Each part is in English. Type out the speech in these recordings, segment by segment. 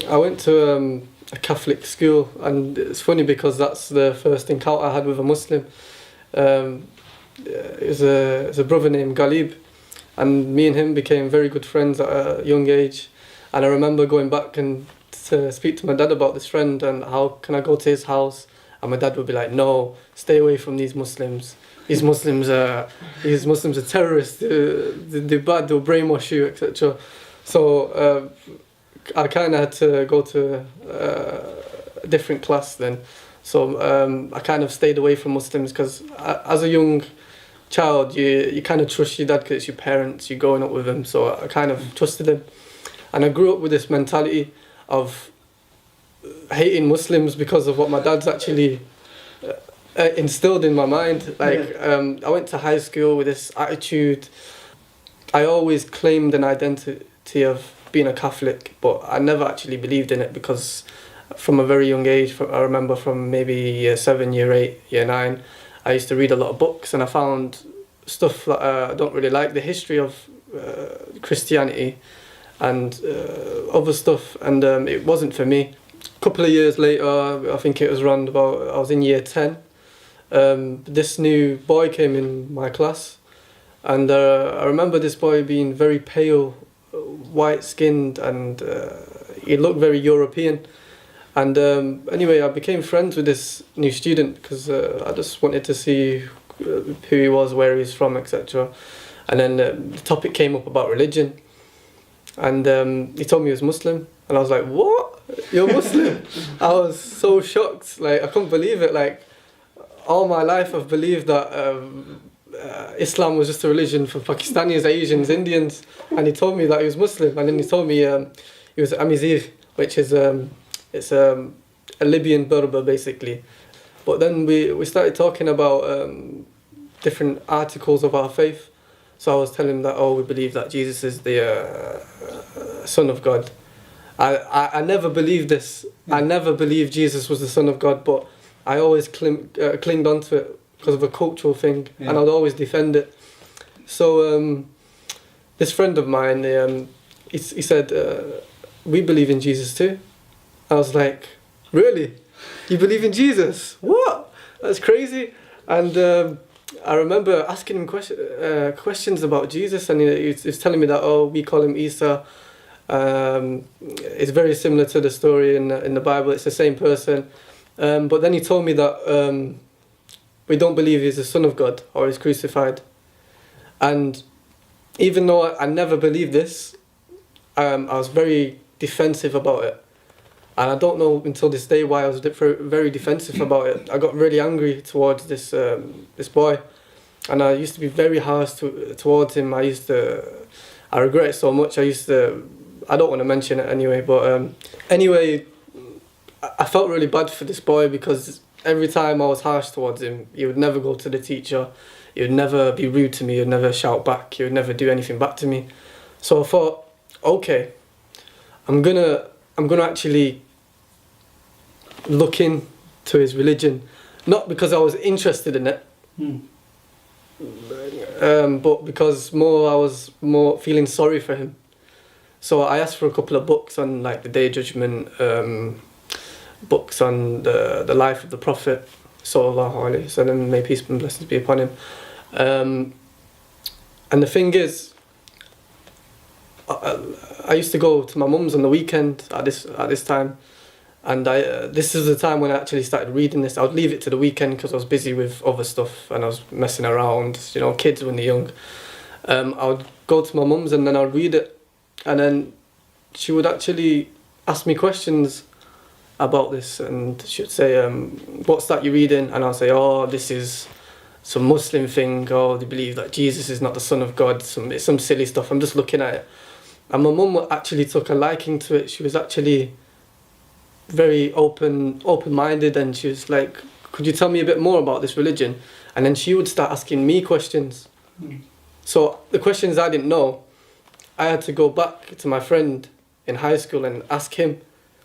I went to a Catholic school, and it's funny because that's the first encounter I had with a Muslim. It was a brother named Ghalib, and me and him became very good friends at a young age. And I remember going back and to speak to my dad about this friend and how can I go to his house, and my dad would be like, no, stay away from these Muslims. These Muslims are terrorists. They're bad. They'll brainwash you, etc. So I kind of had to go to a different class then. So I kind of stayed away from Muslims because as a young child, you kind of trust your dad because it's your parents. You're growing up with them. So I kind of trusted him, and I grew up with this mentality of hating Muslims because of what my dad's actually instilled in my mind. Like I went to high school with this attitude. I always claimed an identity of being a Catholic, but I never actually believed in it because from a very young age, I remember from maybe year 7, year 8, year 9, I used to read a lot of books, and I found stuff that I don't really like, the history of Christianity and other stuff, and it wasn't for me. A couple of years later, I think it was around about, I was in year 10, this new boy came in my class, and I remember this boy being very pale, white skinned, and he looked very European. And anyway, I became friends with this new student because I just wanted to see who he was, where he's from, etc. And then the topic came up about religion, and he told me he was Muslim, and I was like, what? You're Muslim? I was so shocked, like I couldn't believe it. Like all my life I've believed that Islam was just a religion for Pakistanis, Asians, Indians, and he told me that he was Muslim. And then he told me he was Amizigh, which is it's a Libyan Berber basically. But then we started talking about different articles of our faith. So I was telling him that, we believe that Jesus is the Son of God. I never believed this. I never believed Jesus was the Son of God, but I always clinged onto it because of a cultural thing, and I'd always defend it. So this friend of mine, he said, we believe in Jesus too. I was like, really? You believe in Jesus? What? That's crazy. And I remember asking him questions about Jesus, and he was telling me that, we call him Isa. It's very similar to the story in the Bible. It's the same person. But then he told me that we don't believe he's the Son of God or he's crucified. And even though I never believed this, I was very defensive about it. And I don't know until this day why I was very defensive about it. I got really angry towards this boy, and I used to be very harsh towards him. I regret it so much. I don't want to mention it anyway, but anyway, I felt really bad for this boy because every time I was harsh towards him, he would never go to the teacher, he would never be rude to me, he would never shout back, he would never do anything back to me. So I thought, okay, I'm gonna actually look into his religion, not because I was interested in it, but because I was more feeling sorry for him. So I asked for a couple of books on like the Day of Judgment, books on the life of the Prophet, sallallahu alaihi wasallam, may peace and blessings be upon him. And the thing is, I used to go to my mum's on the weekend at this time, and this is the time when I actually started reading this. I would leave it to the weekend because I was busy with other stuff and I was messing around, kids when they're young. I would go to my mum's and then I would read it, and then she would actually ask me questions about this, and she'd say, what's that you're reading? And I'll say, this is some Muslim thing, they believe that Jesus is not the Son of God, it's some silly stuff, I'm just looking at it. And my mum actually took a liking to it. She was actually very open-minded, and she was like, could you tell me a bit more about this religion? And then she would start asking me questions. So the questions I didn't know, I had to go back to my friend in high school and ask him.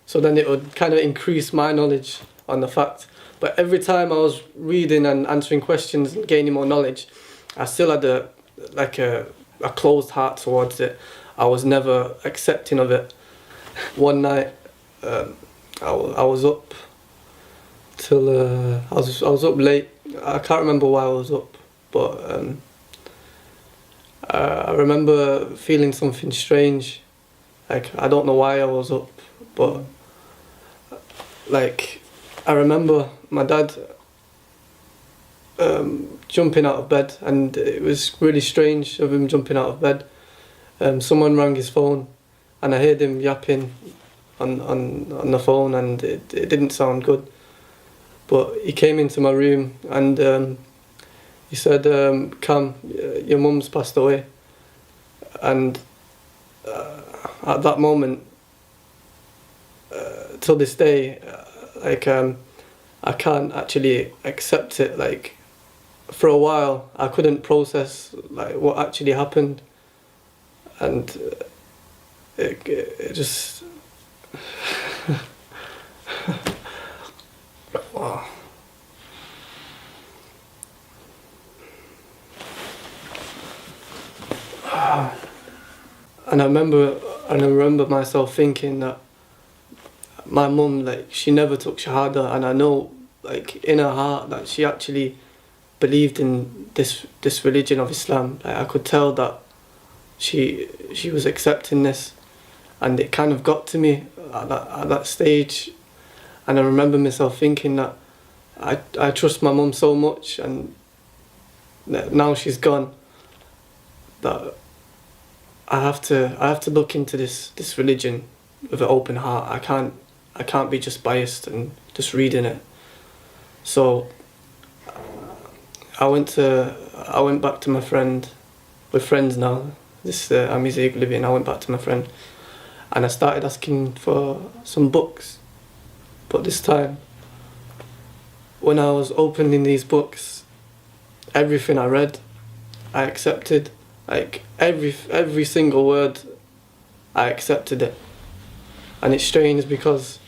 So then it would kind of increase my knowledge on the fact. But every time I was reading and answering questions and gaining more knowledge, I still had a closed heart towards it. I was never accepting of it. One night, I was up till I was up late. I can't remember why I was up, but I remember feeling something strange. Like, I don't know why I was up, but like, I remember my dad jumping out of bed, and it was really strange of him jumping out of bed. Someone rang his phone, and I heard him yapping on the phone, and it didn't sound good. But he came into my room, and he said, "Cam, your mum's passed away." And at that moment, till this day, like, I can't actually accept it. Like, for a while, I couldn't process like what actually happened, and it just wow. And I remember myself thinking that my mum, like, she never took shahada, and I know, like, in her heart that she actually believed in this religion of Islam. Like, I could tell that she was accepting this, and it kind of got to me at that stage. And I remember myself thinking that I trust my mum so much, and now she's gone, that I have to look into this religion with an open heart. I can't be just biased and just reading it. So I went back to my friend. We're friends now. I'm easy living. I went back to my friend, and I started asking for some books. But this time, when I was opening these books, everything I read, I accepted. Like, every single word, I accepted it. And it's strange because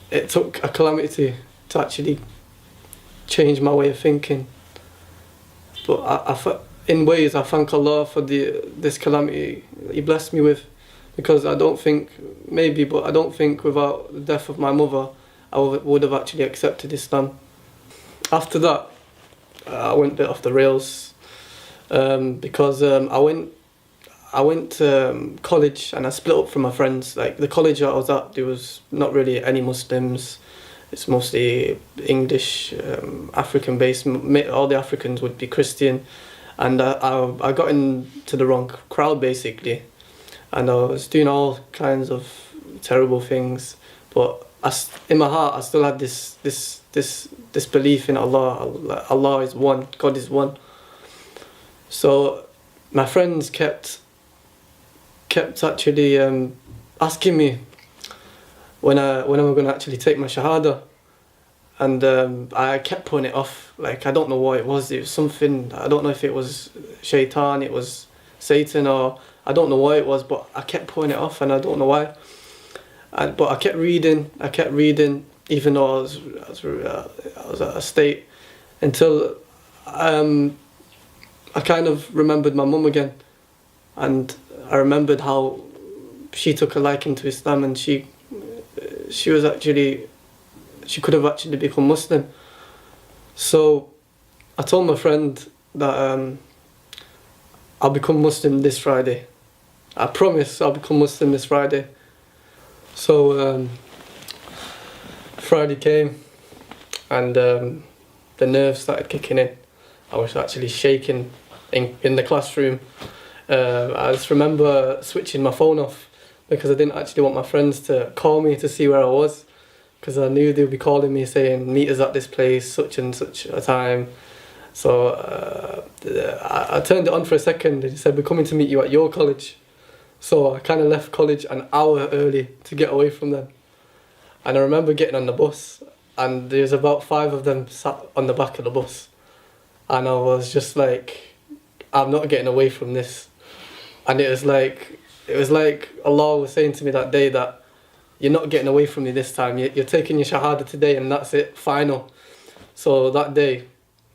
it took a calamity to actually change my way of thinking. But in ways, I thank Allah for this calamity He blessed me with, because I don't think without the death of my mother, I would have actually accepted Islam. After that, I went a bit off the rails, because I went to college, and I split up from my friends. Like, the college I was at, there was not really any Muslims. It's mostly English, African based. All the Africans would be Christian, and I got into the wrong crowd basically, and I was doing all kinds of terrible things. But in my heart, I still had this belief in Allah. Allah is one. God is one. So my friends kept actually asking me when am I going to actually take my shahada, and I kept putting it off. Like, I don't know what it was. It was something, I don't know if it was shaitan, it was Satan, or I don't know what it was, but I kept putting it off, and I don't know why. But I kept reading, even though I was at a state, until I kind of remembered my mum again, and I remembered how she took a liking to Islam, and she could have actually become Muslim. So I told my friend that I'll become Muslim this Friday. I promise I'll become Muslim this Friday. So Friday came, and the nerves started kicking in. I was actually shaking in the classroom. I just remember switching my phone off, because I didn't actually want my friends to call me to see where I was, because I knew they'd be calling me saying, "Meet us at this place, such and such a time." So I turned it on for a second, and he said, "We're coming to meet you at your college." So I kind of left college an hour early to get away from them. And I remember getting on the bus, and there's about 5 of them sat on the back of the bus. And I was just like, I'm not getting away from this. And it was like Allah was saying to me that day that you're not getting away from me this time. You're taking your shahada today, and that's it, final. So that day,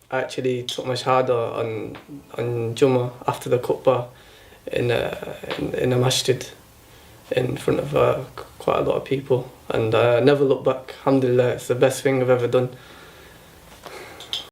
I actually took my shahada on Jummah after the khutbah in a masjid. in front of quite a lot of people, and never look back. Alhamdulillah, it's the best thing I've ever done.